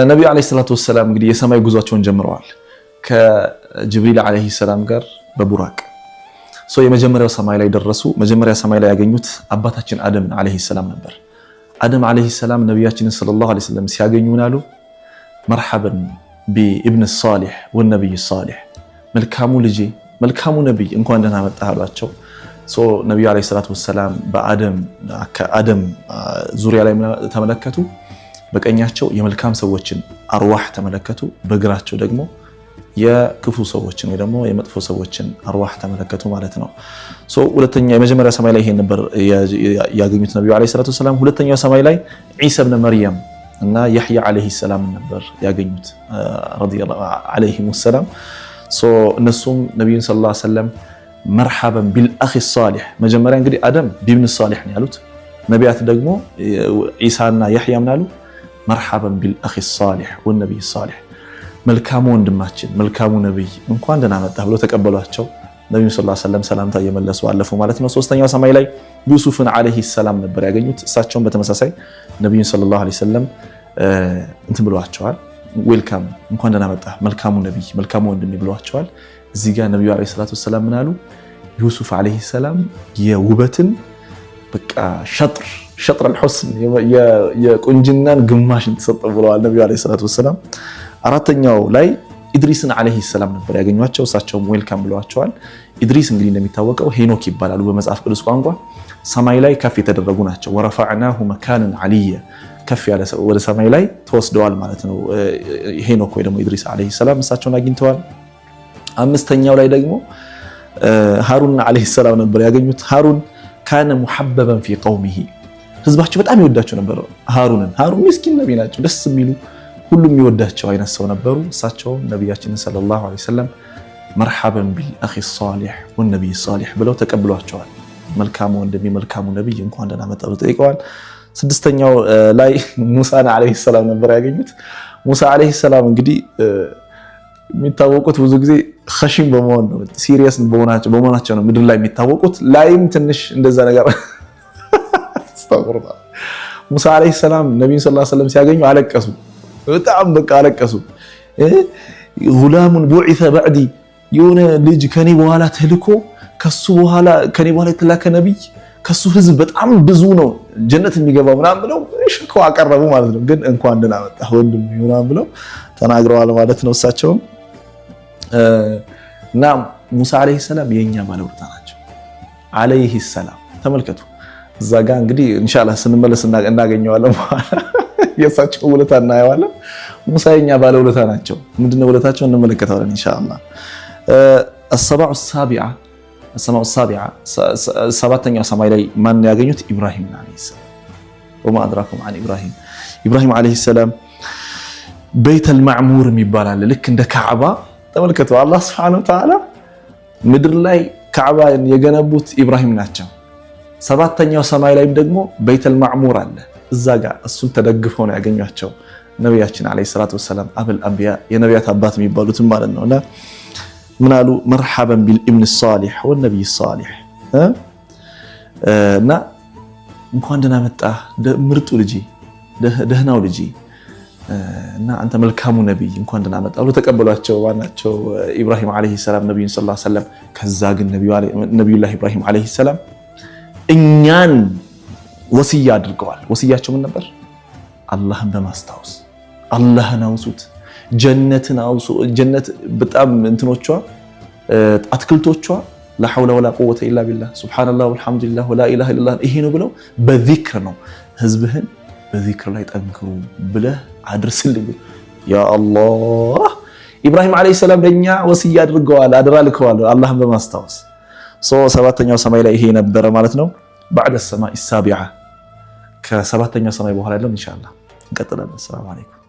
ነብዩ አለይሂ ሰላቱ ወሰላም እንግዲህ የሰማይ ጉዟቸውን ጀምረዋል ከጅብሪል አለይሂ ሰላም ጋር በቡራቅ የመጀመሪያው ሰማይ ላይ ደረሱ። መጀመሪያ ሰማይ ላይ ያገኙት አባታችን አደም አለይሂ ሰላም ነበር። አደም አለይሂ ሰላም ነብያችንን ሰለላሁ ዐለይሂ ወሰለም ሲያገኙን አሉ መርሐበን ቢኢብን ሷሊህ ወነብይ ሷሊህ፣ መልካሙ ልጄ መልካሙ ነብይ እንኳን ደህና መጣህ አሏቸው። ነብዩ አለይሂ ሰላቱ ወሰላም በአደም ዙሪያ ላይ ተመለከቱ። በቀኛቸው የመልካም ሰዎችን አርዋህ ተመለከቱ፣ በግራቸው ደግሞ የክፉ ሰዎችን ወይ ደግሞ የመጥፎ ሰዎችን አርዋህ ተመለከቱ ማለት ነው። ሁለተኛ የመጀመሪያ ሰማይ ላይ ይሄን ነበር ያገኙት ነብዩ አለይሂ ሰላቱ ወሰላም። ሁለተኛው ሰማይ ላይ ዒሳ ኢብኑ መርየም እና ያህያ አለይሂ ሰላም ነበር ያገኙት ረዲየላሁ ዐለይሂም ሰላም። እነሱም ነብዩን ሰለላሁ ዐለይሂ ወሰለም መርሐበን ቢልአኺ ሷሊህ፣ መጀመሪያ እንግዲህ አደም ቢብን ሷሊህ ነው ያሉት። ነቢያት ደግሞ ዒሳና ያህያ ምን አሉ? መርሐበን ቢልአኺ ሷሊህ ወነብይ ሷሊህ፣ መልካሙ ወንድማችን መልካሙ ነብይ እንኳን ደህና መጣህ ብሎ ተቀበሏቸው። ነብዩ ሰለላሁ ዐለይሂ ወሰለም ሰላምታ እየመለሱ አለፉ ማለት ነው። ሶስተኛው ሰማይ ላይ ዩሱፍን አለይሂ ሰላም ነበር ያገኙት። እሳቸውም በተመሳሳይ ነብዩን ሰለላሁ ዐለይሂ ወሰለም እንትን ብለዋቸዋል፣ ዌልካም እንኳን ደህና መጣህ መልካሙ ነብይ መልካሙ ወንድም ብለዋቸዋል። እዚህ ጋር ነብዩ አለይሂ ሰላቱ ወሰላም ምን አሉ? ዩሱፍ አለይሂ ሰላም የውበትን በቃ ሸጥር الحسن የቁንጅናን ግማሽን ተሰጠው ብለዋል ነብዩ አለይሂ ሰላቱ ወሰላም። አራተኛው ላይ ኢድሪስን አለይሂ ሰላም ነበር ያገኟቸው። እሳቸውም ዌልካም ብለዋቸዋል። ኢድሪስ እንግዲህ እንደሚታወቀው ሄኖክ ይባላሉ በመጽሐፍ ቅዱስ ቋንቋ። ሰማይ ላይ ከፍ የተደረጉ ናቸው። ወረፈዕናሁ መካነን ዐሊየ፣ ከፍ ያለ ወደ ሰማይ ላይ ተወስደዋል ማለት ነው። ሄኖክ ወይ ደግሞ ኢድሪስ አለይሂ ሰላም እሳቸውን አግኝተዋል። አምስተኛው ላይ ደግሞ ሃሩን አለይሂ ሰላም ነበር ያገኙት። ሃሩን ካነ ሙሐበበን ፊ ቀውሚሂ፣ ህዝባቸው በጣም ይወዳቸው ነበር ሃሩንን። ሃሩን ምስኪን ነብይ ናቸው፣ ደስ የሚሉ ሁሉም ይወዳቸው አይነት ሰው ነበሩ። እሳቸው ነብያችንን ሰለላሁ ዐለይሂ ወሰለም መርሐበን ቢልአኺ ሷሊህ ወነብይ ሷሊህ ብለው ተቀብሏቸዋል። መልካሙ ወንድሜ መልካሙ ነብይ እንኳን ደህና መጣህ ብለው ጠይቀዋል። ስድስተኛው ላይ ሙሳን አለይሂ ሰላም ነበር ያገኙት። ሙሳ አለይሂ ሰላም እንግዲህ የሚታወቁት ብዙ ጊዜ ኸሺም በመሆን ነው፣ ሲሪየስ በመሆናቸው ነው ምድር ላይ የሚታወቁት። ላይም ትንሽ እንደዛ ነገር አስተግሩላህ። ሙሳ አለይሂ ሰላም ነብዩን ሰለላሁ ዐለይሂ ወሰለም ሲያገኙ አለቀሱ፣ በጣም በቃ አለቀሱ። ጉላሙን ቡዒሰ በዕዲ፣ የሆነ ልጅ ከኔ በኋላ ተልኮ ከሱ በኋላ ከኔ በኋላ የተላከ ነብይ ከሱ ህዝብ በጣም ብዙ ነው ጀነት የሚገባው ምናምን ብለው ሽኮ አቀረቡ ማለት ነው። ግን እንኳን ደህና መጣህ ወንድም ምናምን ብለው ተናግረዋል ማለት ነው እሳቸውም። እና ሙሳ አለይሂ ሰላም የኛ ባለውለታ ናቸው አለይሂ ሰላም። ተመልከቱ እዛ ጋር እንግዲህ ኢንሻአላህ ስንመለስ እናገኘዋለን በኋላ የእሳቸው ውለታ እናየዋለን። ሙሳ የኛ ባለውለታ ናቸው። ምንድነው ውለታቸው እንመለከታለን ኢንሻአላህ። السبع السابعة ሰባተኛው ሰማይ ላይ ማን ያገኙት? ኢብራሂም አለይሂ ሰላም። وما أدراكم عن ኢብራሂም አለይሂ ሰላም በይተል ማዕሙር ይባላል። ልክ እንደ ካዕባ ተመልከቱ። አላህ Subhanahu Wa Ta'ala ምድር ላይ ካዕባን የገነቡት ኢብራሂም ናቸው። ሰባተኛው ሰማይ ላይም ደግሞ በይተል ማዕሙር አለ። እዛ ጋር እሱን ተደግፈው ነው ያገኟቸው ነብያችን አለይሂ ሰላቱ ወሰላም አብል አንቢያ፣ የነቢያት አባት የሚባሉትም ማለት ነውና ምን አሉ? መርሐበን ቢልኢብን ሷሊህ ወነብይ ሷሊህ፣ እና እንኳን ደህና መጣህ ምርጡ ልጅ ደህናው ልጅ እና አንተ መልካሙ ነብይ እንኳን ደህና መጣህ ብሎ ተቀበሏቸው። ዋናቸው ኢብራሂም አለይሂ ሰላም ነብዩን ሰለላሁ ዐለይሂ ወሰለም። ከዛ ግን ነብዩላህ ኢብራሂም አለይሂ ሰላም እኛን ወሲያ አድርገዋል። ወሲያቸው ምን ነበር? አላህን በማስታወስ አላህን አውሱት፣ ጀነትን አውሱ። ጀነት በጣም እንትኖቿ አትክልቶቿ ላ ሐውለ ወላ ቁወተ ኢላ ቢላህ ሱብሃንአላህ ወልሐምዱሊላህ ወላ ኢላሃ ኢለላህ ይሄ ነው ብለው በዚክር ነው ህዝብህን በዚክር ላይ ጠንክሩ ብለህ አድርስልኝ። ያ አላህ ኢብራሂም አለይሂ ሰላም ለኛ ወሲያ አድርገዋል፣ አደራ ልከዋል አላህን በማስታወስ። ሰባተኛው ሰማይ ላይ ይሄ ነበረ ማለት ነው። بعد السماء السابعة ከሰባተኛው ሰማይ በኋላ ያለው ኢንሻአላህ እንቀጥላለን። ሰላም አለይኩም።